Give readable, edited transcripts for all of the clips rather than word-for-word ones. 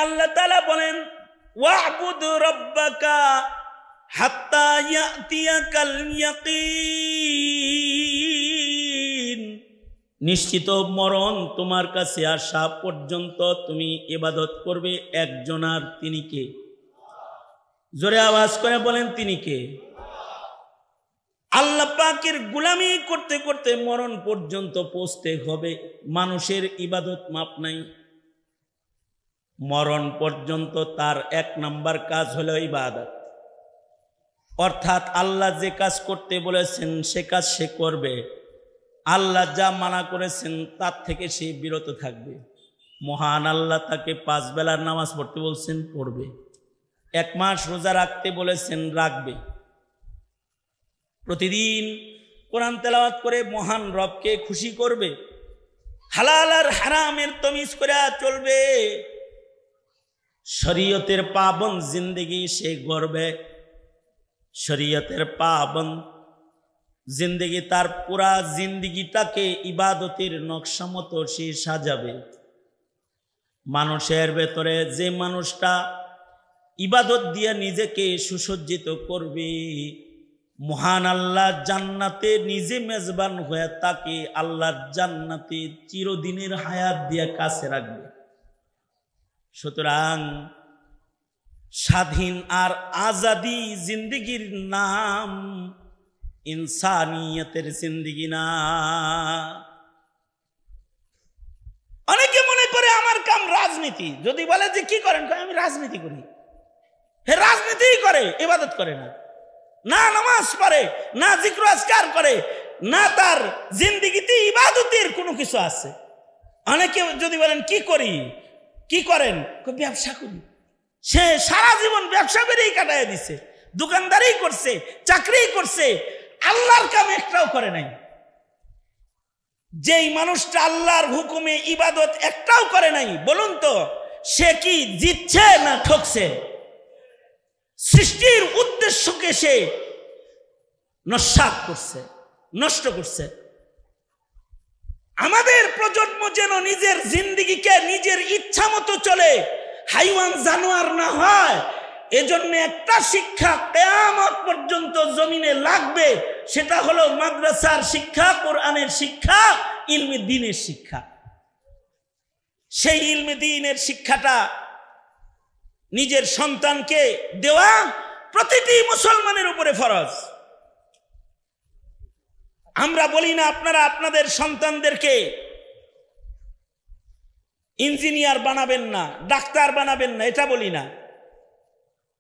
আল্লাহ তাআলা বলেন ওয়া'বুদ রাব্বাকা হাত্তা ইয়াতিয়াকাল ইয়াকিন, নিশ্চিত মরণ তোমার কাছে আসা পর্যন্ত তুমি ইবাদত করবে একজনার। তিনি কে? জোরে আওয়াজ করে বলেন তিনি কে? আল্লাহ পাকের গোলামি করতে করতে মরণ পর্যন্ত পৌঁছতে হবে। মানুষের ইবাদত মাপ নাই। মরণ পর্যন্ত তার 1 নাম্বার কাজ হলো ইবাদত, অর্থাৎ আল্লাহ যে কাজ করতে বলেছেন সে কাজ সে করবে, আল্লাহ যা মানা করেছেন তার থেকে সে বিরত থাকবে। মহান আল্লাহ তাকে 5 বেলার নামাজ পড়তে বলছেন, পড়বে। 1 মাস রোজা রাখতে বলেছেন, রাখবে। প্রতিদিন কোরআন তেলাওয়াত করে মহান রবকে খুশি করবে। হালাল আর হারামের তমিজ করে চলবে। শরীয়তের পাবন জিন্দেগি সে গড়বে। শরীয়তের পাবন জিন্দেগি, তার পুরা জিন্দেগিটাকে ইবাদতের নকশা মতো সে সাজাবে। মানুষের ভেতরে যে মানুষটা ইবাদত দিয়ে নিজেকে সুসজ্জিত করবে, মহান আল্লাহ জান্নাতে নিজে মেজবান হয়ে তাকে আল্লাহর জান্নাতে চিরদিনের হায়াত দিয়ে কাছে রাখবে। সুতরাং স্বাধীন আর আজাদি জিন্দেগির নাম ইনসানিয়তের জিন্দেগি না। অনেকে মনে করে আমার কাম রাজনীতি। যদি বলে যে কি করেন, আমি রাজনীতি করি। হে, রাজনীতি করে, ইবাদত করে না, না নামাজ পড়ে, না জিক্র আজকার করে, না তার জিন্দেগিতে ইবাদতের কোনো কিছু আছে। অনেকে যদি বলেন কি করি, কি করেন, ব্যবসা করি। সে সারা জীবন ব্যবসা করেই কাটায় দিছে, দোকানদারি করছে, চাকরি করছে, আল্লাহর কাম একটাও করে নাই। যেই মানুষটা আল্লাহর হুকুমে ইবাদত একটাও করে নাই, বলুন তো সে কি জিতছে না ঠকছে? সৃষ্টির উদ্দেশ্যকে সে নস্যাৎ করছে, নষ্ট করছে। আমাদের প্রজন্ম যেন নিজের জিন্দেগিকে নিজের ইচ্ছা মতো চলে, হাইওয়ান জানোয়ার না হয়, এজন্য একটা শিক্ষা কিয়ামত পর্যন্ত জমিনে লাগবে। সেটা হলো মাদ্রাসার শিক্ষা, কোরআনের শিক্ষা, ইলমে দ্বীনের শিক্ষা। সেই ইলমে দ্বীনের শিক্ষাটা নিজের সন্তানকে দেওয়া প্রতিটি মুসলমানের উপরে ফরজ। আমরা বলি না আপনারা আপনাদের সন্তানদেরকে ইঞ্জিনিয়ার বানাবেন না, ডাক্তার বানাবেন না, এটা বলি না।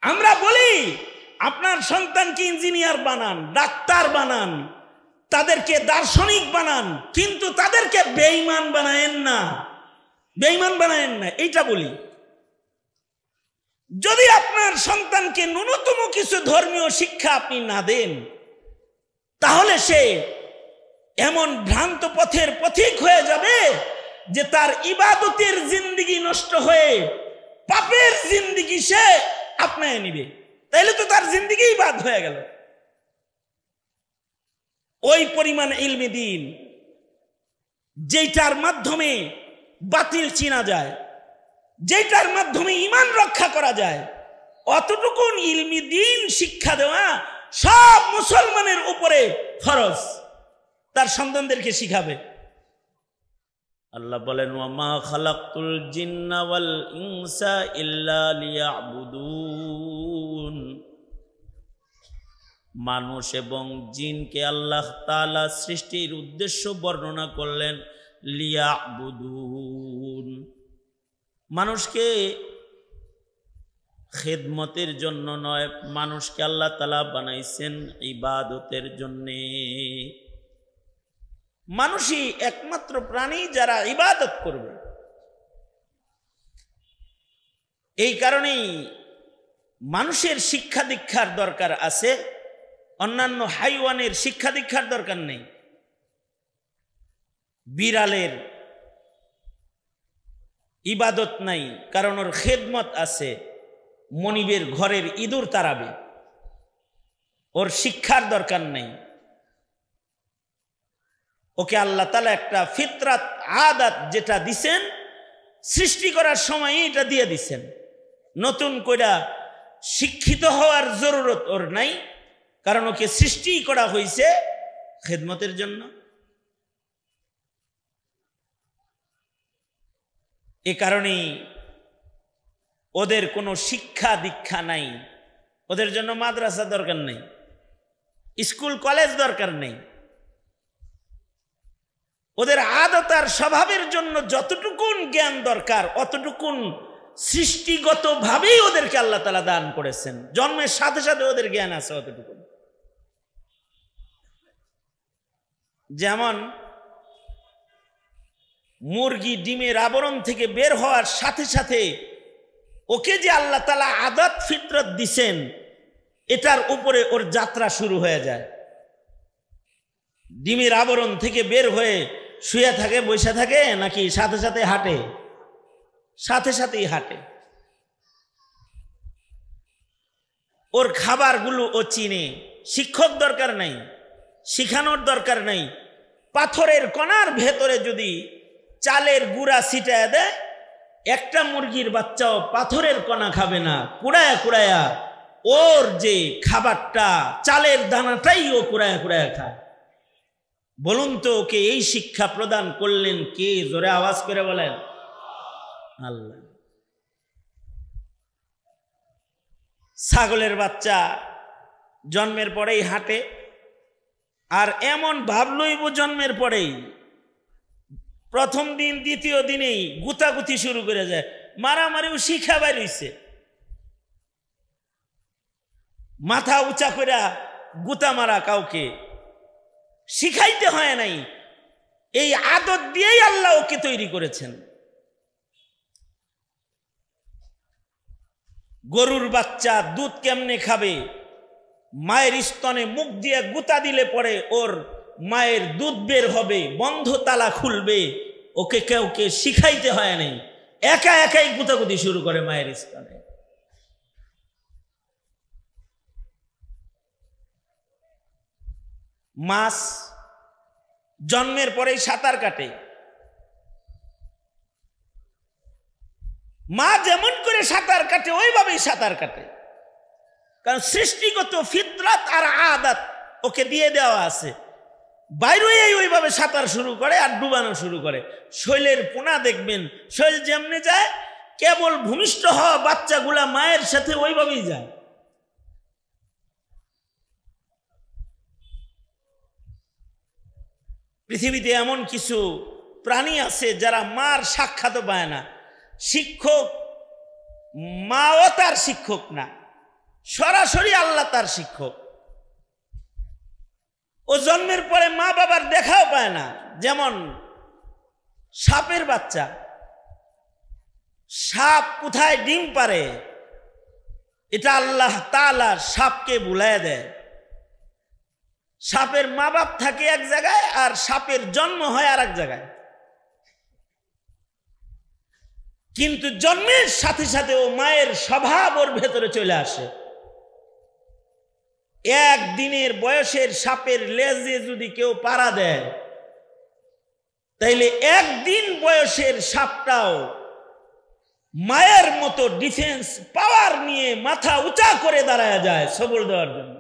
আমরা বলি আপনার সন্তানকে ইঞ্জিনিয়ার বানান, ডাক্তার বানান, তাদেরকে দার্শনিক বানান, কিন্তু তাদেরকে বেঈমান বানায়েন না, বেঈমান বানায়েন না, এইটা বলি। যদি আপনার সন্তানকে ন্যূনতম কিছু ধর্মীয় শিক্ষা আপনি না দেন, তাহলে সে এমন ভ্রান্ত পথের পথিক হয়ে যাবে যে তার ইবাদতের জিন্দেগি নষ্ট হয়ে পাপের জিন্দেগি সে আপনায় নিবে। তাইলে তো তার জিন্দেগি বাদ হয়ে গেল। ওই পরিমাণ ইলমে দ্বীন যেটার মাধ্যমে বাতিল চিনা যায়, যেটার মাধ্যমে ঈমান রক্ষা করা যায়, অতটুকুন ইলমে দ্বীন শিক্ষা দেওয়া সব মুসলমানের উপরে ফরজ। তার সন্তানদেরকে শিখাবে। আল্লাহ বলেন ওয়ামা খালাকতুল জিন্না ওয়াল ইনসা ইল্লা লিয়াবুদুন, মানুষ এবং জিনকে আল্লাহ তাআলা সৃষ্টির উদ্দেশ্য বর্ণনা করলেন লিয়াবুদুন, মানুষকে খেদমতের জন্য নয়, মানুষকে আল্লাহ তাআলা বানাইছেন ইবাদতের জন্যে। মানুষই একমাত্র প্রাণী যারা ইবাদত করবে। এই কারণেই মানুষের শিক্ষা দীক্ষার দরকার আছে, অন্যান্য হাইওয়ানের শিক্ষা দীক্ষার দরকার নেই। বিড়ালের ইবাদত নাই, কারণ ওর খেদমত আছে, মনিবের ঘরের ইঁদুর তাড়াবে, ওর শিক্ষার দরকার নেই। ওকে আল্লাহ তাআলা একটা ফিতরাত আদাত যেটা দিছেন সৃষ্টি করার সময় এটা দিয়ে দিচ্ছেন, নতুন কইরা শিক্ষিত হওয়ার জরুরত ওর নাই, কারণ ওকে সৃষ্টি করা হয়েছে খেদমতের জন্য। এ কারণেই ওদের কোনো শিক্ষা দীক্ষা নাই, ওদের জন্য মাদ্রাসা দরকার নেই, স্কুল কলেজ দরকার নেই। ওদের আদত আর স্বভাবের জন্য যতটুকুন জ্ঞান দরকার অতটুকুন সৃষ্টিগতভাবেই ওদেরকে আল্লাহ তাআলা দান করেছেন, জন্মের সাথে সাথে ওদের জ্ঞান আছে অতটুকু। যেমন মুরগি ডিমের আবরণ থেকে বের হওয়ার সাথে সাথে ওকে যে আল্লাহ তাআলা আদত ফিতরত দিছেন, এটার উপরে ওর যাত্রা শুরু হয়ে যায়। ডিমের আবরণ থেকে বের হয়ে শুয়ে থাকে, বসে থাকে, নাকি সাথে সাথে হাঁটে? সাথে সাথেই হাঁটে। ওর খাবারগুলো ও চিনে, শিক্ষক দরকার নাই, শিখানোর দরকার নাই। পাথরের কণার ভেতরে যদি চালের গুঁড়া ছিটায় দেয়, একটা মুরগির বাচ্চাও পাথরের কণা খাবে না, কুড়ায়া কুড়ায়া ওর যে খাবারটা চালের দানাটাই ও কুড়ায়া কুড়ায়া খায়। বলুন তো ওকে এই শিক্ষা প্রদান করলেন কে? জোরে আওয়াজ করে বলেন আল্লাহ। ছাগলের বাচ্চা জন্মের পরেই হাঁটে, আর এমন ভাব লইব জন্মের পরেই প্রথম দিন দ্বিতীয় দিনেই গুতাগুতি শুরু করে যায়, মারামারিও শিখা বাইরইছে, মাথা উঁচা করে গুতা মারা কাউকে শিখাইতে হয় নাই, এই আদত দিয়েই আল্লাহ ওকে তৈরি করেছেন। গরুর বাচ্চা দুধ কেমনে খাবে, মায়ের স্তনে মুখ দিয়ে গুতা দিলে পরে ওর মায়ের দুধ বের হবে, বন্ধ তালা খুলবে, ওকে কাউকে শিখাইতে হয় নাই, একা একাই গুতাগুতি শুরু করে মায়ের স্তনে। মাছ জন্মের পরেই সাঁতার কাটে, মা যেমন করে সাঁতার কাটে ওইভাবেই সাঁতার কাটে, কারণ সৃষ্টিগত ফিতরাত আর আদত ওকে দিয়ে দেওয়া আছে। বাইরে ওইভাবে সাঁতার শুরু করে আর ডুবানো শুরু করে। শৈলের পোনা দেখবেন, শৈল যেমনে যায়, কেবল ভূমিষ্ঠ হওয়া বাচ্চাগুলা মায়ের সাথে ওইভাবেই যায়। পৃথিবীতে এমন কিছু প্রাণী আছে যারা মার সাক্ষাৎ পায় না, শিক্ষক মাও তার শিক্ষক না, সরাসরি আল্লাহ তার শিক্ষক। ও জন্মের পরে মা বাবার দেখাও পায় না। যেমন সাপের বাচ্চা, সাপ কোথায় ডিম পারে এটা আল্লাহ তাআলা সাপকে বুলায় দেয়। সাপের মা বাপ থাকে এক জায়গায় আর সাপের জন্ম হয় আর এক জায়গায়, কিন্তু জন্মের সাথে সাথে ও মায়ের স্বভাব ওর ভেতরে চলে আসে। একদিনের বয়সের সাপের লেজে যদি কেউ পাড়া দেয়, তাইলে একদিন বয়সের সাপটাও মায়ের মতো ডিফেন্স পাওয়ার নিয়ে মাথা উঁচা করে দাঁড়ায় যায় সবল দেওয়ার জন্য।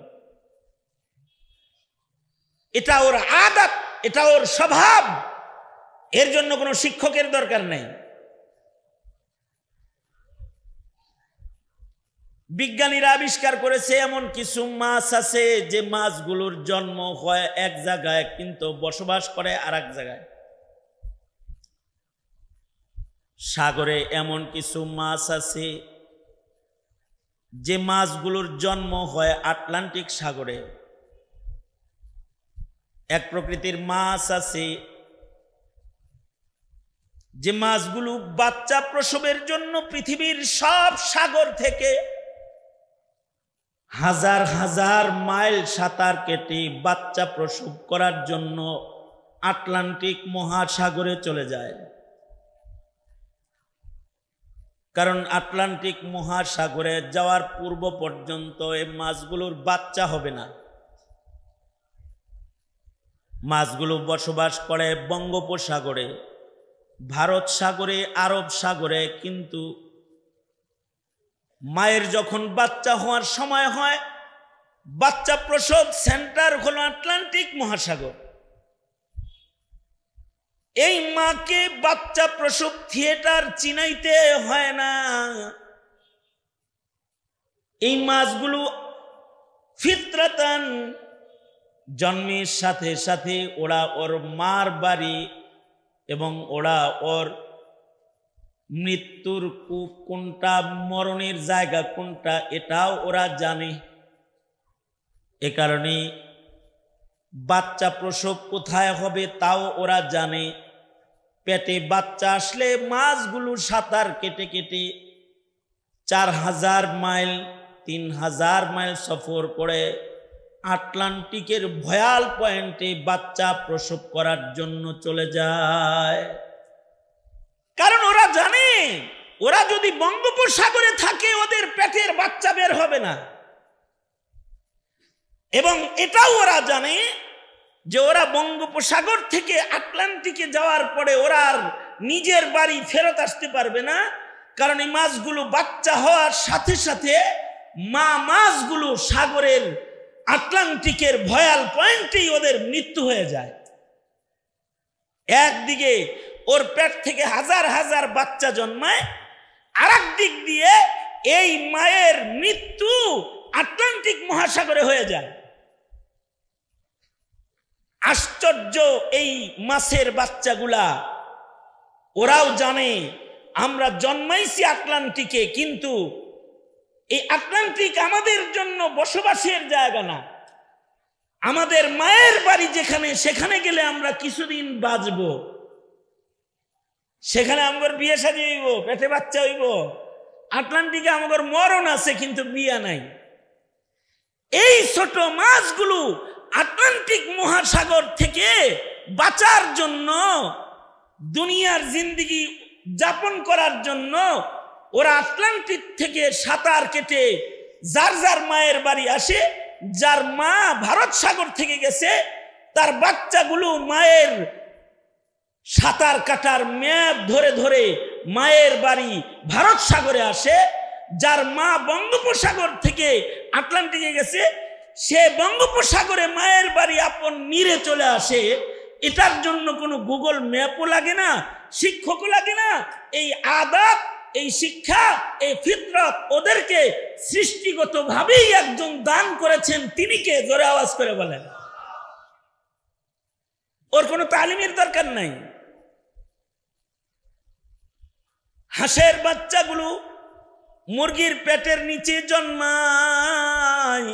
এটা ওর আদত, এটা ওর স্বভাব, এর জন্য কোনো শিক্ষকের দরকার নেই। বিজ্ঞানীরা আবিষ্কার করেছে এমন কিছু মাছ আছে যে মাছগুলোর জন্ম হয় এক জায়গায় কিন্তু বসবাস করে আর এক জায়গায়। সাগরে এমন কিছু মাছ আছে যে মাছগুলোর জন্ম হয় আটলান্টিক সাগরে। এক প্রকৃতির মাছ আছে যে মাছগুলো বাচ্চা প্রসবের জন্য পৃথিবীর সব সাগর থেকে হাজার হাজার মাইল সাঁতার কেটে বাচ্চা প্রসব করার জন্য আটলান্টিক মহাসাগরে চলে যায়। কারণ আটলান্টিক মহাসাগরে যাওয়ার পূর্ব পর্যন্ত এই মাছগুলোর বাচ্চা হবে না। মাছগুলো বসবাস করে বঙ্গোপসাগরে, ভারত সাগরে, আরব সাগরে, কিন্তু মায়ের যখন বাচ্চা হওয়ার সময় হয়, বাচ্চা প্রসব সেন্টার হলো আটলান্টিক মহাসাগর। এই মাকে বাচ্চা প্রসব থিয়েটার চিনাইতে হয় না। এই মাছগুলো ফিতরাতান জন্মের সাথে সাথে ওরা ওর মার বাড়ি এবং ওরা ওর মৃত্যুর কোনটা, মরণের জায়গা কোনটা, এটাও ওরা জানে। এ কারণে বাচ্চা প্রসব কোথায় হবে তাও ওরা জানে। পেটে বাচ্চা আসলে মাছগুলো সাঁতার কেটে কেটে 4000 মাইল 3000 মাইল সফর করে আটলান্টিকের ভয়াল পয়েন্টে বাচ্চা প্রসব করার জন্য চলে যায়। কারণ ওরা জানে ওরা যদি বঙ্গোপসাগরে থাকে ওদের পেটের বাচ্চা বের হবে না। এবং এটাও ওরা জানে যে ওরা বঙ্গোপসাগর থেকে আটলান্টিকে যাওয়ার পরে ওরা আর নিজের বাড়ি ফেরত আসতে পারবে না। কারণ এই মাছগুলো বাচ্চা হওয়ার সাথে সাথে মা মাছগুলো সাগরের আটলান্টিকের ভয়াল পয়েন্টেই ওদের মৃত্যু হয়ে যায়। একদিকে ওর পেট থেকে হাজার হাজার বাচ্চা জন্মায়, আর দিক দিয়ে এই মায়ের মৃত্যু আটলান্টিক মহাসাগরে হয়ে যায়। আশ্চর্য এই মাছের বাচ্চাগুলা, ওরাও জানে আমরা জন্মাইছি আটলান্টিকে, কিন্তু এই আটলান্টিক আমাদের জন্য বসবাসের জায়গা না। আমাদের মায়ের বাড়ি যেখানে, সেখানে গেলে আমরা কিছুদিন বাঁচব, সেখানে আমার বিয়ে শাদী হইব, পেটে বাচ্চা হইব। আটলান্টিকে আমার মরণ আছে কিন্তু বিয়া নাই। এই ছোট মাছগুলো আটলান্টিক মহাসাগর থেকে বাঁচার জন্য, দুনিয়ার জিন্দেগি যাপন করার জন্য ওরা আটলান্টিক থেকে সাঁতার কেটে যার যার মায়ের বাড়ি আসে। যার মা ভারত সাগর থেকে গেছে তার বাচ্চাগুলো মায়ের সাঁতার কাটার ম্যাপ ধরে ধরে মায়ের বাড়ি ভারত সাগরে আসে। যার মা বঙ্গোপসাগর থেকে আটলান্টিকে গেছে সে বঙ্গোপসাগরে মায়ের বাড়ি আপন নীরে চলে আসে। এটার জন্য কোনো গুগল ম্যাপও লাগে না, শিক্ষকও লাগে না। এই আদব, এই শিক্ষা, এই ফিতরত ওদেরকে সৃষ্টিগতভাবেই একজন দান করেছেন। তিনি কে? জোরে আওয়াজ করে বলেন। ওর কোনো তালিমের দরকার নাই। হাঁসের বাচ্চাগুলো মুরগির পেটের নিচে জন্মায়।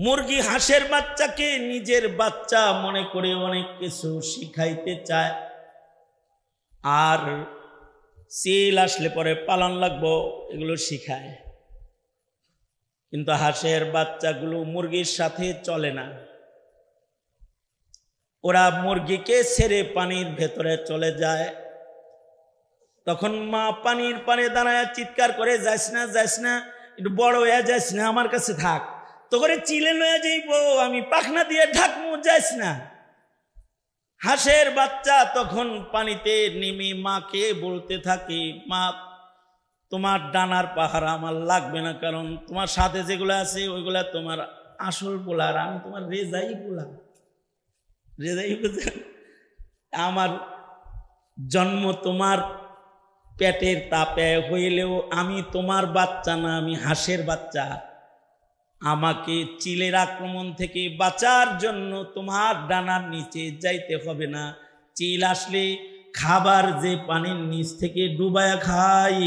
মুরগি হাঁসের বাচ্চাকে নিজের বাচ্চা মনে করে অনেক কিছু শিখাইতে চায়। আর সিল আসলে পরে পালন লাগবো, এগুলো শিখায়। কিন্তু হাঁসের বাচ্চাগুলো মুরগির সাথে চলে না। ওরা মুরগিকে ছেড়ে পানির ভেতরে চলে যায়। তখন মা পানির পানে দাঁড়ায় চিৎকার করে, যাইস না, যাইস না, একটু বড় হয়ে যাইস না, আমার কাছে থাক, তো করে চিলে লয়ে যাইব, আমি পাখনা দিয়ে ঢাকমু, যাইস না। হাঁসের বাচ্চা তখন পানিতে নেমে মাকে বলতে থাকে, মা তোমার ডানার পাহারা আমার লাগবে না, কারণ তোমার সাথে যেগুলো আছে ওইগুলা তোমার আসল পোলার, আমি তোমার রেজাই পোলা। রেজাই বুঝেন? আমার জন্ম তোমার পেটের তাপে হইলেও আমি তোমার বাচ্চা না, আমি হাঁসের বাচ্চা। আমাকে চিলের আক্রমণ থেকে বাঁচার জন্য তোমার ডানার নিচে যাইতে হবে না। চিল আসলে খাবার যে পানির নিচ থেকে ডুবায়া খাই,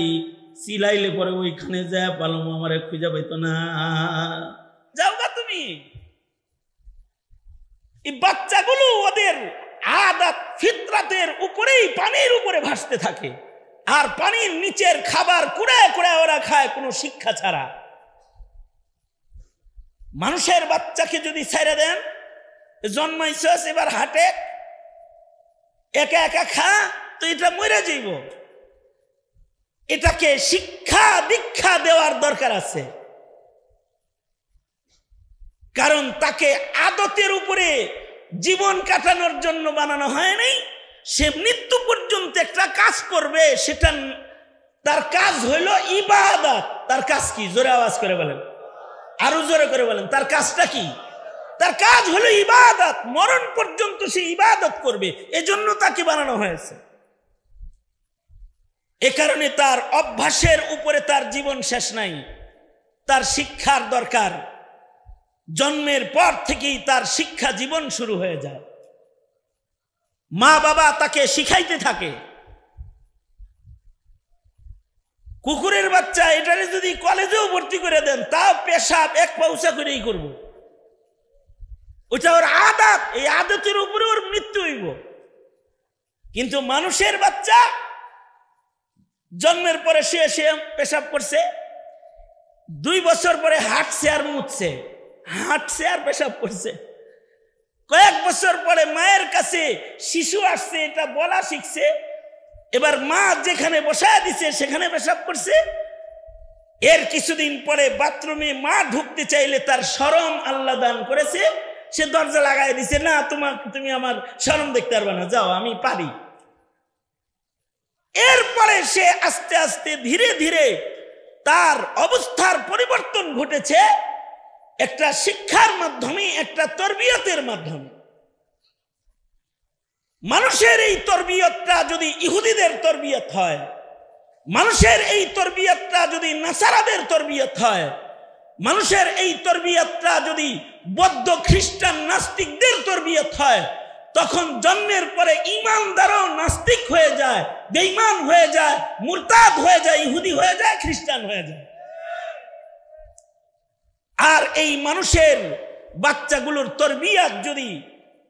চিলাইলে পরে ওইখানে যায় পালম আমার খুঁজে পাইতো না। যাও গা তুমি। এই বাচ্চাগুলো ওদের আদত ফিতরাতের উপরেই পানির উপরে ভাসতে থাকে, আর পানির নিচের খাবার কুড়ায় কুড়ায় ওরা খায় কোনো শিক্ষা ছাড়া। মানুষের বাচ্চাকে যদি ছেড়ে দেন, জন্মাইছস এবার হাটে একা একা খা, তো এটা মরে যাইব। এটাকে শিক্ষা দীক্ষা দেওয়ার দরকার আছে, কারণ তাকে আদতের উপরে জীবন কাটানোর জন্য বানানো হয় নাই, সে মৃত্যু পর্যন্ত একটা কাজ করবে, সেটা তার কাজ হইল ইবাদত। তার কাজ কি? জোরে আওয়াজ করে বলেন, আরো জোরে করে বলেন, তার কাজটা কি? তার কাজ হলো ইবাদত। মরণ পর্যন্ত সে ইবাদত করবে, এজন্য তাকে বানানো হয়েছে। এ কারণে তার অভ্যাসের উপরে তার জীবন শেষ নাই, তার শিক্ষার দরকার। জন্মের পর থেকেই তার শিক্ষা জীবন শুরু হয়ে যায়। মা বাবা তাকে শিখাইতে থাকে। কুকুরের বাচ্চা এটারে যদি কলেজেও ভর্তি করে দেন, তাও পেশাব এক পাউসা করেই করব। ওটা ওর আদত, এই আদতের উপরে ওর মৃত্যু হইব। কিন্তু মানুষের বাচ্চা জন্মের পরে সে পেশাব করছে, 2 বছর পরে হাঁটছে আর মুছছে, হাঁটছে আর পেশাব করছে। কয়েক বছর পরে মায়ের কাছে শিশু আসছে, এটা বলা শিখছে। এবার মা যেখানে বসায় দিছে সেখানে পেশাব করছে। এর কিছুদিন পরে বাথরুমে মা ঢুকতে চাইলে তার শরম আল্লাহ দান করেছে, সে দরজা লাগাই দিছে, না তুমি আমার শরম দেখতে পারবে না, যাও আমি পারি। এরপরে সে আস্তে আস্তে ধীরে ধীরে তার অবস্থার পরিবর্তন ঘটেছে একটা শিক্ষার মাধ্যমে, একটা তরবিয়তের মাধ্যমে। মানুষের এই তরবিয়তটা যদি ইহুদিদের তরবিয়ত হয়, মানুষের এই তরবিয়তটা যদি নাসারাদের তরবিয়ত হয়, মানুষের এই তরবিয়তটা যদি বৌদ্ধ খ্রিস্টান নাস্তিকদের তরবিয়ত হয়, তখন জন্মের পরে ঈমানদারও নাস্তিক হয়ে যায়, বেঈমান হয়ে যায়, মুরতাদ হয়ে যায়, ইহুদি হয়ে যায়, খ্রিস্টান হয়ে যায়। আর এই মানুষের বাচ্চাগুলোর তরবিয়ত যদি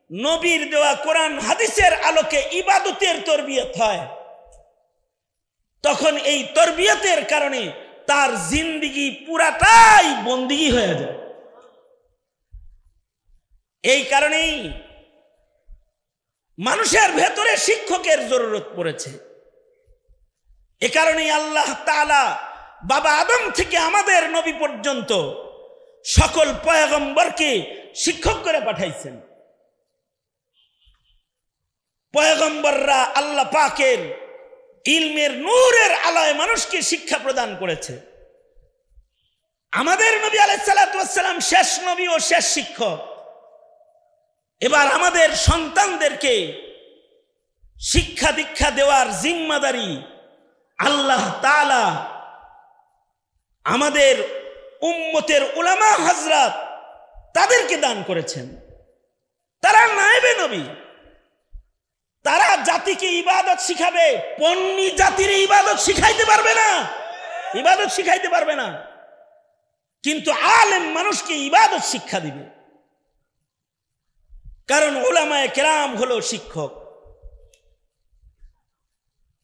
নবীর দেওয়া কোরআন হাদিসের আলোকে ইবাদতের তরবিয়ত হয়, তখন এই তরবিয়তের কারণে তার জিন্দেগি পুরাটাই বন্দিগি হয়ে যায়। এই কারণেই মানুষের ভেতরে শিক্ষকের জরুরত পড়েছে। এ কারণেই আল্লাহ তাআলা বাবা আদম থেকে আমাদের নবী পর্যন্ত সকল পয়গম্বরকে শিক্ষক করে পাঠাইছেন। পয়গম্বররা আল্লাহ পাকের ইলমের নূরের আলোয় মানুষকে শিক্ষা প্রদান করেছে। আমাদের নবী আলাইহিস সালাতু ওয়াস সালাম শেষ নবী ও শেষ শিক্ষক। এবার আমাদের সন্তানদেরকে শিক্ষা দীক্ষা দেওয়ার জিম্মাদারি আল্লাহ তাআলা আমাদের উম্মতের উলামা হযরত তাদেরকে দান করেছেন। তারা নায়েবে নবী, তারা জাতিকে ইবাদত শিখাবে, পন্নী জাতির ইবাদত শিখাইতে পারবে না, ইবাদত শিখাইতে পারবে না, কিন্তু আলেম মানুষকে ইবাদত শিক্ষা দিবে। কারণ উলামায়ে কেরাম হলো শিক্ষক।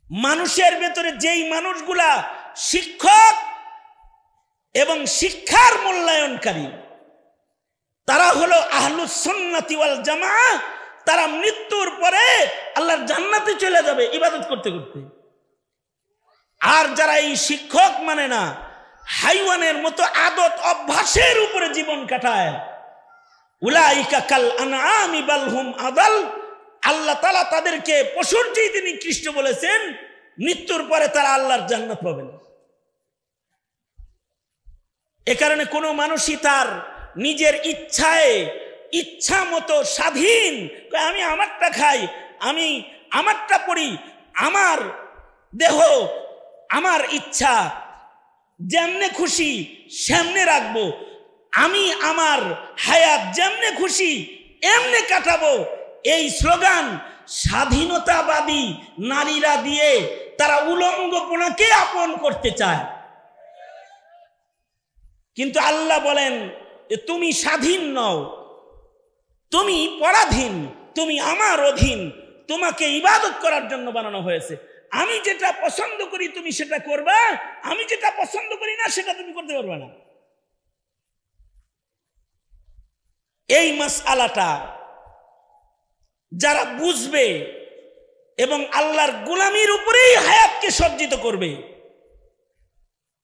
মানুষের ভেতরে যেই মানুষগুলা শিক্ষক এবং শিক্ষার মূল্যায়নকারী, তারা হলো আহলুস সুন্নাতি ওয়াল জামাআহ। তারা মৃত্যুর পরে আল্লাহর জান্নাতে চলে যাবে ইবাদত করতে করতে। আর যারা এই শিক্ষক মানে না, হাইওয়ানের মতো আদত অভ্যাসের উপরে জীবন কাটায়, উলাইকা কাল আনআমি বাল হুম আদাল, আল্লাহ তাআলা তাদেরকে পশুর চেয়ে নিকৃষ্ট বলেছেন। মৃত্যুর পরে তারা আল্লাহর জান্নাত পাবে না। এ কারণে কোনো মানুষই তার নিজের ইচ্ছায় ইচ্ছা মতো স্বাধীন, আমি আমারটা খাই, আমি আমারটা পড়ি, আমার দেহ আমার ইচ্ছা, যেমনে খুশি সেমনে রাখবো, আমি আমার হায়াত যেমনে খুশি এমনে কাটাবো, এই স্লোগান স্বাধীনতাবাদী নারীরা দিয়ে তারা উলঙ্গপনাকে আপন করতে চায়। কিন্তু আল্লাহ বলেন তুমি স্বাধীন নও, তুমি পরাধীন, তুমি আমার অধীন, তোমাকে ইবাদত করার জন্য বানানো হয়েছে। আমি যেটা পছন্দ করি তুমি সেটা করবা, আমি যেটা পছন্দ করি না সেটা তুমি করতে পারবে না। এই মাসআলাটা যারা বুঝবে এবং আল্লাহর গোলামির উপরেই হায়াতকে সজ্জিত করবে,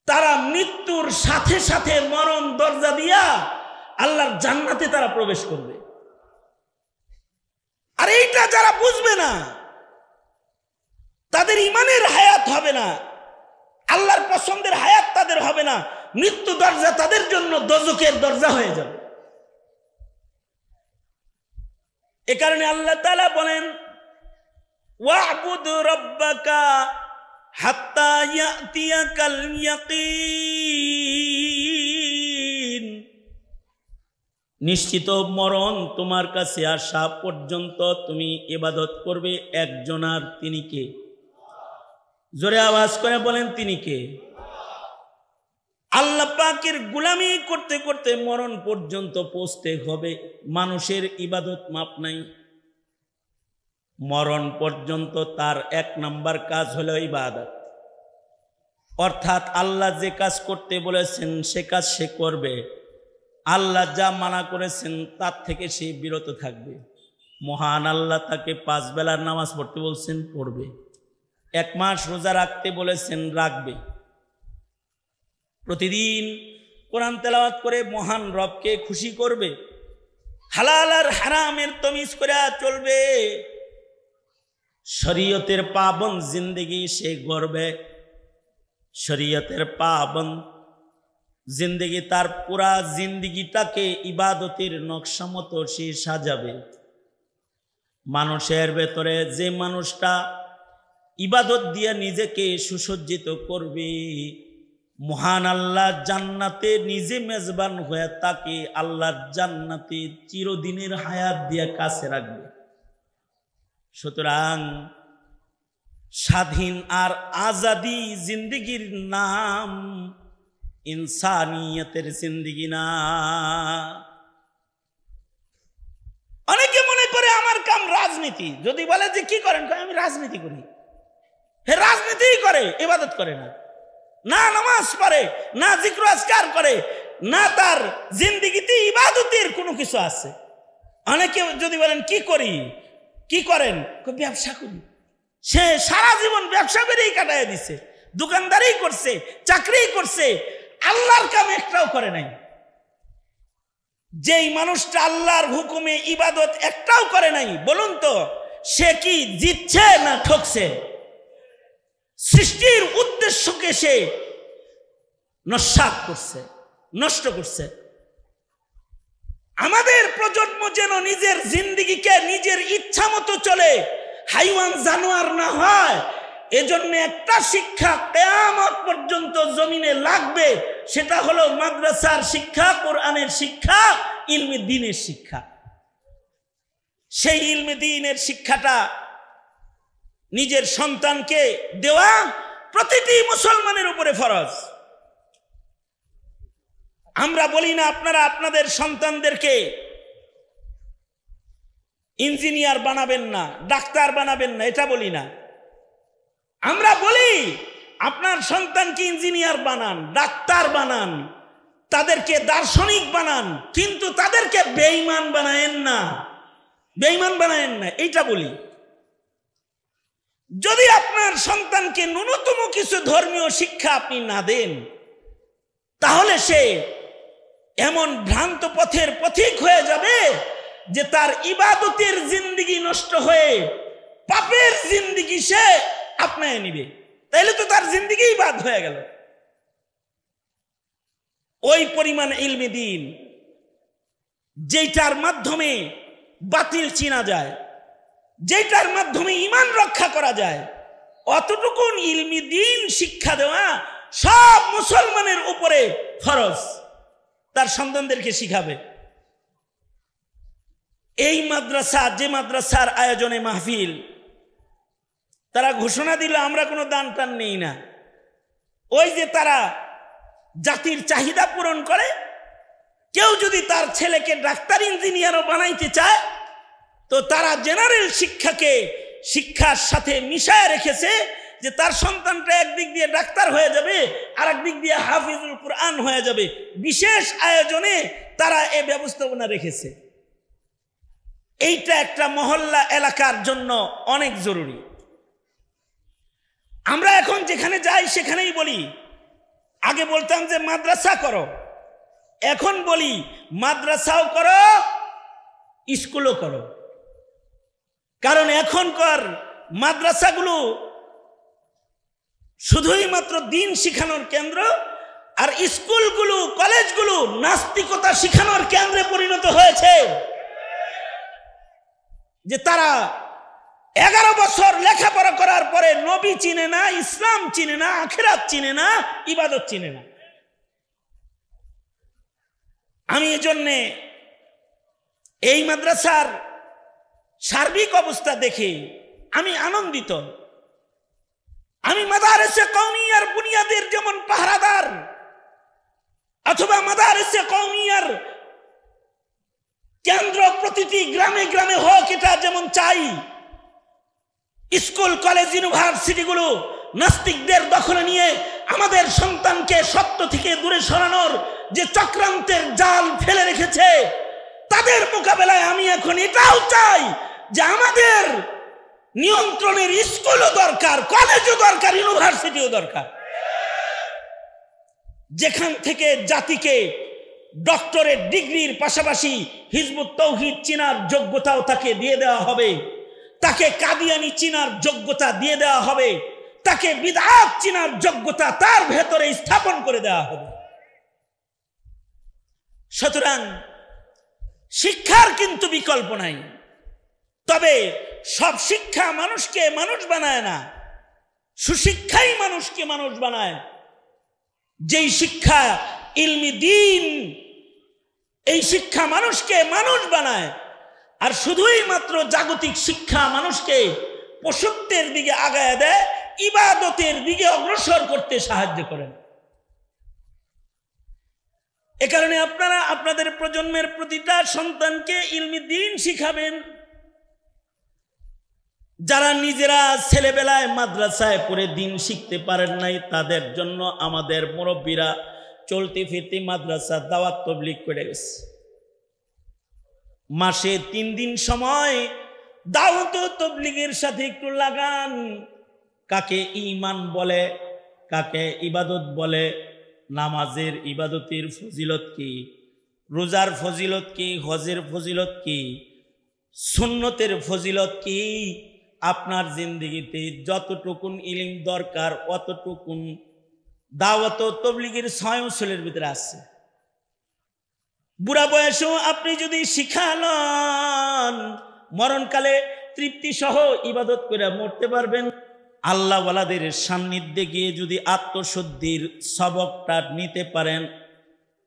তারা মৃত্যুর সাথে সাথে মরণ দরজা দিয়া আল্লাহর জান্নাতে তারা প্রবেশ করবে। আর এইটা যারা বুঝবে না, তাদের ইমানের হায়াত হবে না, আল্লাহর পছন্দের হায়াত তাদের হবে না, মৃত্যু দরজা তাদের জন্য দোজখের দরজা হয়ে যাবে। এ কারণে আল্লাহ তাআলা বলেন, ওয়া'বুদ রাব্বাকা হাত্তা ইয়াতিয়াকাল ইয়াকিন, নিশ্চিত মরণ তোমার কাছে আসা পর্যন্ত তুমি ইবাদত করবে একজনার, তিনি কে? জোরে আওয়াজ করে বলেন, তিনি কে? আল্লাহ পাকের গোলামি করতে করতে মরণ পর্যন্ত পৌঁছতে হবে। মানুষের ইবাদত মাপ নাই, মরণ পর্যন্ত তার 1 নাম্বার কাজ হলো ইবাদত। অর্থাৎ আল্লাহ যে কাজ করতে বলেছেন সে কাজ সে করবে, আল্লাহ যা মানা করেছেন তার থেকে সে বিরত থাকবে। মহান আল্লাহ তাকে 5 বেলার নামাজ পড়তে বলছেন, পড়বে। 1 মাস রোজা রাখতে বলেছেন, রাখবে। প্রতিদিন কোরআন তেলাওয়াত করে মহান রবকে খুশি করবে। হালাল আর হারামের তমিজ করে চলবে। শরীয়তের পাবন জিন্দেগি সে গড়বে। শরীয়তের পাবন জিন্দেগি, তার পুরা জিন্দেগিটাকে ইবাদতের নকশা মতো সে সাজাবে। মানুষের ভেতরে যে মানুষটা ইবাদত দিয়ে নিজেকে সুসজ্জিত করবে, মহান আল্লাহ জান্নাতে নিজে মেজবান হয়ে তাকে আল্লাহর জান্নাতে চিরদিনের হায়াত দিয়ে কাছে রাখবে। সুতরাং স্বাধীন আর আজাদি জিন্দেগির নাম ইনসানিয়তের জিন্দেগি না। অনেকে মনে করে আমার কাম রাজনীতি, যদি বলে যে কি করেন, আমি রাজনীতি করি। হে রাজনীতিই করে, ইবাদত করে না, না নামাজ পড়ে, না জিক্র আজকার করে, না তার জিন্দেগিতে ইবাদতের কোনো কিছু আছে। অনেকে যদি বলেন কি করি, কি করেন, ব্যবসা করি। সে সারা জীবন ব্যবসা করেই কাটায় দিছে, দোকানদারি করছে, চাকরি করছে, আল্লাহর কাম একটাও করে নাই। যেই মানুষটা আল্লাহর হুকুমে ইবাদত একটাও করে নাই, বলুন তো সে কি জিতছে না ঠকছে? সৃষ্টির উদ্দেশ্যকে সে নস্যাৎ করছে, নষ্ট করছে। আমাদের প্রজন্ম যেন নিজের জিন্দেগিকে নিজের ইচ্ছা মতো চলে, হাইওয়ান জানোয়ার না হয়, এজন্য একটা শিক্ষা কিয়ামত পর্যন্ত জমিনে লাগবে। সেটা হলো মাদ্রাসার শিক্ষা, কোরআনের শিক্ষা, ইলমে দ্বীনের শিক্ষা। সেই ইলমে দ্বীনের শিক্ষাটা নিজের সন্তানকে দেওয়া প্রতিটি মুসলমানের উপরে ফরজ। আমরা বলি না আপনারা আপনাদের সন্তানদেরকে ইঞ্জিনিয়ার বানাবেন না, ডাক্তার বানাবেন না, এটা বলি না। আমরা বলি আপনার সন্তানকে ইঞ্জিনিয়ার বানান, ডাক্তার বানান, তাদেরকে দার্শনিক বানান, কিন্তু তাদেরকে বেঈমান বানায়েন না, বেঈমান বানায়েন না, এইটা বলি। যদি আপনার সন্তানকে ন্যূনতম কিছু ধর্মীয় শিক্ষা আপনি না দেন, তাহলে সে এমন ভ্রান্ত পথের পথিক হয়ে যাবে যে তার ইবাদতের জিন্দেগি নষ্ট হয়ে পাপের জিন্দেগি সে আপনায় নিবে। তাইলে তো তার জিন্দেগি বাদ হয়ে গেল। ওই পরিমাণ ইলমে দ্বীন যেটার মাধ্যমে বাতিল চিনা যায়, যেটার মাধ্যমে ঈমান রক্ষা করা যায়, অতটুকু ইলমে দ্বীন শিক্ষা দেওয়া সব মুসলমানের উপরে ফরজ। তার সন্তানদেরকে শিখাবে। এই মাদ্রাসা, যে মাদ্রাসার আয়োজনে মাহফিল, তারা ঘোষণা দিল আমরা কোনো দান টান নেই না। ওই যে তারা জাতির চাহিদা পূরণ করে, কেউ যদি তার ছেলেকে ডাক্তার ইঞ্জিনিয়ারও বানাইতে চায়, তো তারা জেনারেল শিক্ষাকে শিক্ষার সাথে মিশায় রেখেছে, যে তার সন্তানটা একদিক দিয়ে ডাক্তার হয়ে যাবে, আর একদিক দিয়ে হাফিজুল কুরআন হয়ে যাবে। বিশেষ আয়োজনে তারা এই ব্যবস্থাপনা রেখেছে। এইটা একটা মহল্লা এলাকার জন্য অনেক জরুরি। আমরা এখন যেখানে যাই সেখানেই বলি, আগে বলতাম যে মাদ্রাসা করো, এখন বলি মাদ্রাসাও করো, স্কুলও করো। কারণ এখনকার মাদ্রাসাগুলো শুধুই মাত্র দিন শিখানোর কেন্দ্র, আর স্কুলগুলো কলেজগুলো নাস্তিকতা শিখানোর কেন্দ্রে পরিণত হয়েছে। যে তারা 11 বছর লেখাপড়া করার পরে নবী চিনে না, ইসলাম চিনে না, আখিরাত চিনে না, ইবাদত চিনে না। আমি এজন্যে এই মাদ্রাসার সার্বিক অবস্থা দেখে আমি আনন্দিত। আমি মাদারিসে কওমিয়ার বুনিয়াদের যেমন পাহারাদার, অথবা মাদারিসে কওমিয়ার কেন্দ্র প্রতিটি গ্রামে গ্রামে হোক, এটা যেমন চাই। স্কুল কলেজ ইউনিভার্সিটিগুলো নাস্তিকদের দখলে নিয়ে আমাদের সন্তানকে সত্য থেকে দূরে সরানোর যে চক্রান্তের জাল ফেলে রেখেছে, তাদের মোকাবেলায় আমি এখন এটাও চাই যে আমাদের নিয়ন্ত্রণের স্কুলও দরকার, কলেজও দরকার, ইউনিভার্সিটিও দরকার, যেখান থেকে জাতিকে ডক্টরেট ডিগ্রির পাশাপাশি হিজবুত তাওহীদ চিনার যোগ্যতাও তাকে দিয়ে দেওয়া হবে, তাকে কাদিয়ানি চিনার যোগ্যতা দিয়ে দেওয়া হবে, তাকে বিদআত চিনার যোগ্যতা তার ভেতরে স্থাপন করে দেওয়া হবে। সুতরাং শিক্ষার কিন্তু বিকল্প নাই। তবে সব শিক্ষা মানুষকে মানুষ বানায় না, সুশিক্ষাই মানুষকে মানুষ বানায়। যেই শিক্ষা ইলমি দ্বীন, এই শিক্ষা মানুষকে মানুষ বানায়। আর শুধুই মাত্র জাগতিক শিক্ষা মানুষকে পশুত্বের দিকে আগায় দেয়, ইবাদতের দিকে অগ্রসর করতে সাহায্য করেন। এ কারণে আপনারা আপনাদের প্রজন্মের প্রতিটা সন্তানকে ইলমি দ্বীন শিখাবেন। যারা নিজেরা ছেলেবেলায় মাদ্রাসায় পড়ে দিন শিখতে পারেন নাই, তাদের জন্য আমাদের মুরব্বীরা চলতি ফিরতি মাদ্রাসা দাওয়াত তাবলীগ করে গেছে। মাসে 3 দিন সময় দাওয়াত তাবলীগের সাথে একটু লাগান। কাকে ঈমান বলে, কাকে ইবাদত বলে, নামাজের ইবাদতের ফজিলত কি, রোজার ফজিলত কি, হজের ফজিলত কি, সুন্নতের ফজিলত কি, আপনার জিন্দেগিতে যতটুকুন ইলম দরকার অতটুকুন দাওয়াত তাবলীগের সয়সলের ভিতরে আছে। বুড়া বয়সেও আপনি যদি শিখালন, মরণকালে তৃপ্তি সহ ইবাদত করে মরতে পারবেন। আল্লাহওয়ালাদের সান্নিধ্যে গিয়ে যদি আত্মশুদ্ধির সবকটা নিতে পারেন,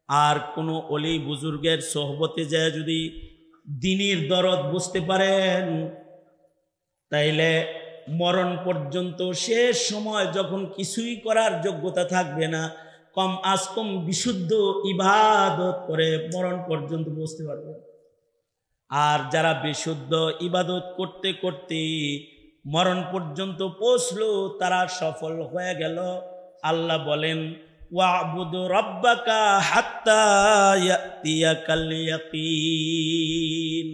আর কোনো অলি বুজুর্গের সোহবতে যায় যদি দ্বীনের দরদ বুঝতে পারেন, তাইলে মরণ পর্যন্ত শেষ সময় যখন কিছুই করার যোগ্যতা থাকবে না, কম আজ কম বিশুদ্ধ ইবাদত করে মরণ পর্যন্ত বুঝতে পারবে। আর যারা বিশুদ্ধ ইবাদত করতে করতে মরণ পর্যন্ত পৌঁছলো, তারা সফল হয়ে গেল। আল্লাহ বলেন, ওয়াবুদু রাব্বাকা হাত্তা ইয়াতিয়াকাল ইয়াকিন।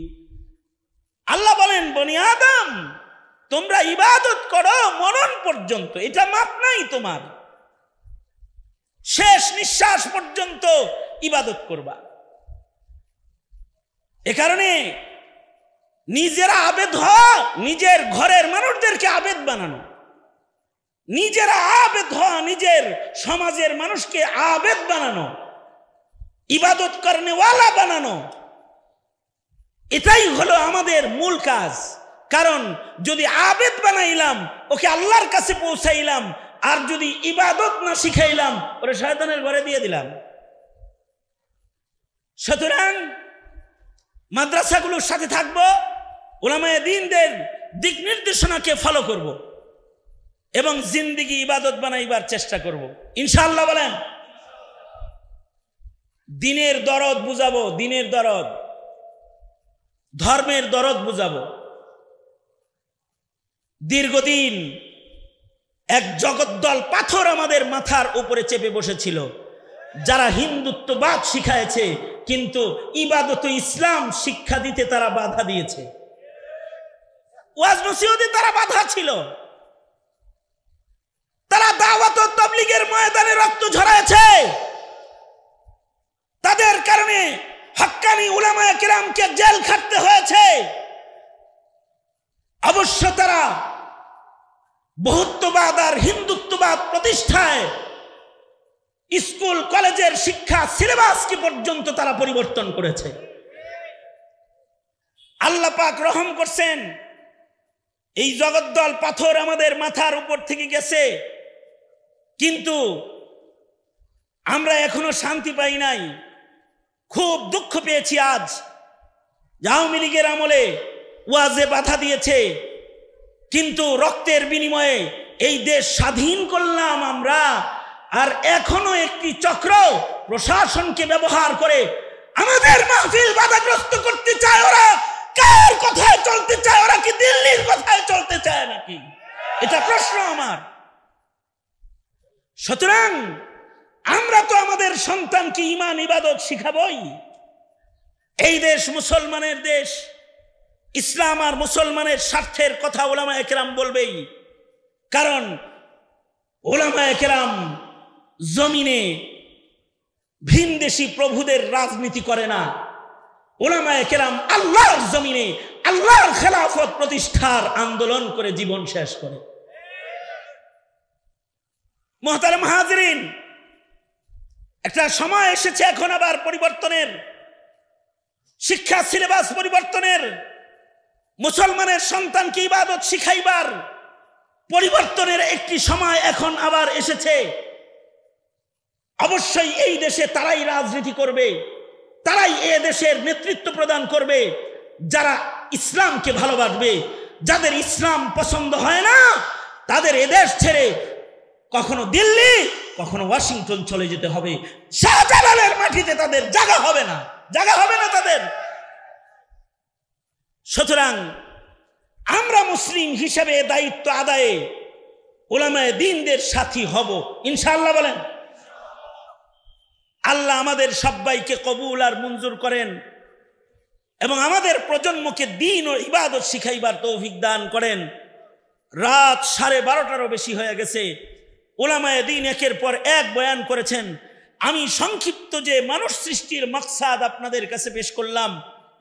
আল্লাহ বলেন, বনি আদম, তোমরা ইবাদত করো মরণ পর্যন্ত, এটা মাপ নাই তোমার, শেষ নিঃশ্বাস পর্যন্ত ইবাদত করবা। এ কারণে নিজেরা আবেদ হওয়া, নিজের ঘরের মানুষদেরকে আবেদ বানানো, নিজেরা আবেদ হওয়া, নিজের সমাজের মানুষকে আবেদ বানানো, ইবাদত করনেওয়ালা বানানো, এটাই হলো আমাদের মূল কাজ। কারণ যদি আবেদ বানাইলাম, ওকে আল্লাহর কাছে পৌঁছাইলাম, আর যদি ইবাদত না শিখাইলাম, ওরে শয়তানের ঘরে দিয়ে দিলাম। সুতরাং মাদ্রাসাগুলোর সাথে থাকবো, উলামায়ে দ্বীনদের দিক নির্দেশনাকে ফলো করব এবং জিন্দেগি ইবাদত বানাইবার চেষ্টা করব ইনশাআল্লাহ। বলেন, দ্বীনের দরদ বুঝাবো, দ্বীনের দরদ, ধর্মের দরদ বুঝাবো। দীর্ঘদিন এক জগদ্দল পাথর আমাদের মাথার উপরে চেপে বসেছিল, যারা হিন্দুত্ববাদ শিখায়েছে, কিন্তু ইবাদত ইসলাম শিক্ষা দিতে তারা বাধা দিয়েছে। ওয়াজ নসিহতে তারা বাধা ছিল, তারা দাওয়াত ও তাবলীগের ময়দানে রক্ত ঝরাইছে। তাদের কারণে হক্কানি উলামায়ে কিরামকে জেল খাটতে হয়েছে। অবশ্য তারা বহুত্ববাদ আর হিন্দুত্ববাদ প্রতিষ্ঠায় স্কুল কলেজের শিক্ষা সিলেবাস কি পর্যন্ত তারা পরিবর্তন করেছে। আল্লাহ পাক রহম করছেন, এই জগদ্দল পাথর আমাদের মাথার উপর থেকে গেছে, কিন্তু আমরা এখনো শান্তি পাই নাই। খুব দুঃখ পেয়েছি আজ আওয়ামী লীগের আমলে ওয়াজে বাধা দিয়েছে, কিন্তু রক্তের বিনিময়ে এই দেশ স্বাধীন করলাম আমরা, আর এখনো একটি চক্র প্রশাসনকে ব্যবহার করে আমাদের মাহফিল বাধাগ্রস্ত করতে চায়। ওরা কার কথায় চলতে চায়? ওরা কি দিল্লির কথায় চলতে চায় নাকি? এটা প্রশ্ন আমার। সুতরাং আমরা তো আমাদের সন্তানকে ঈমান ইবাদত শিখাবই। এই দেশ মুসলমানের দেশ, ইসলাম আর মুসলমানের স্বার্থের কথা উলামায়ে কেরাম বলবেই, কারণ উলামায়ে কেরাম জমিনে ভিনদেশি প্রভুদের রাজনীতি করে না। উলামায়ে কেরাম আল্লাহর জমিনে আল্লাহর খেলাফত প্রতিষ্ঠার আন্দোলন করে জীবন শেষ করে। মুহতারাম হাজিরিন, একটা সময় এসেছে এখন আবার পরিবর্তনের, শিক্ষা সিলেবাস পরিবর্তনের, মুসলমানের সন্তানকে ইবাদত শিখাইবার পরিবর্তনের একটি সময় এখন আবার এসেছে। অবশ্যই এই দেশে তারাই রাজনীতি করবে, তারাই এ দেশের নেতৃত্ব প্রদান করবে যারা ইসলামকে ভালোবাসবে। যাদের ইসলাম পছন্দ হয় না তাদের এদেশ ছেড়ে কখনো দিল্লি কখনো ওয়াশিংটন চলে যেতে হবে। শাহজালালের মাটিতে তাদের জায়গা হবে না, জায়গা হবে না তাদের। সুতরাং আমরা মুসলিম হিসেবে দায়িত্ব আদায়ে উলামায়ে দ্বীনদের সাথী হব ইনশাআল্লাহ। বলেন আল্লাহ আমাদের সবাইকে কবুল আর মঞ্জুর করেন এবং আমাদের প্রজন্মকে দ্বীন ও ইবাদত শিখাইবার তৌফিক দান করেন। রাত 12:30টারও বেশি হয়ে গেছে। উলামায়ে দ্বীন একের পর এক বয়ান করেছেন। আমি সংক্ষিপ্ত যে মানুষ সৃষ্টির মাকসাদ আপনাদের কাছে পেশ করলাম,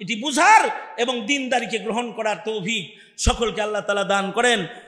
এটি বুঝার এবং দ্বীনদারিকে গ্রহণ করার তৌফিক সকলকে আল্লাহ তাআলা দান করেন।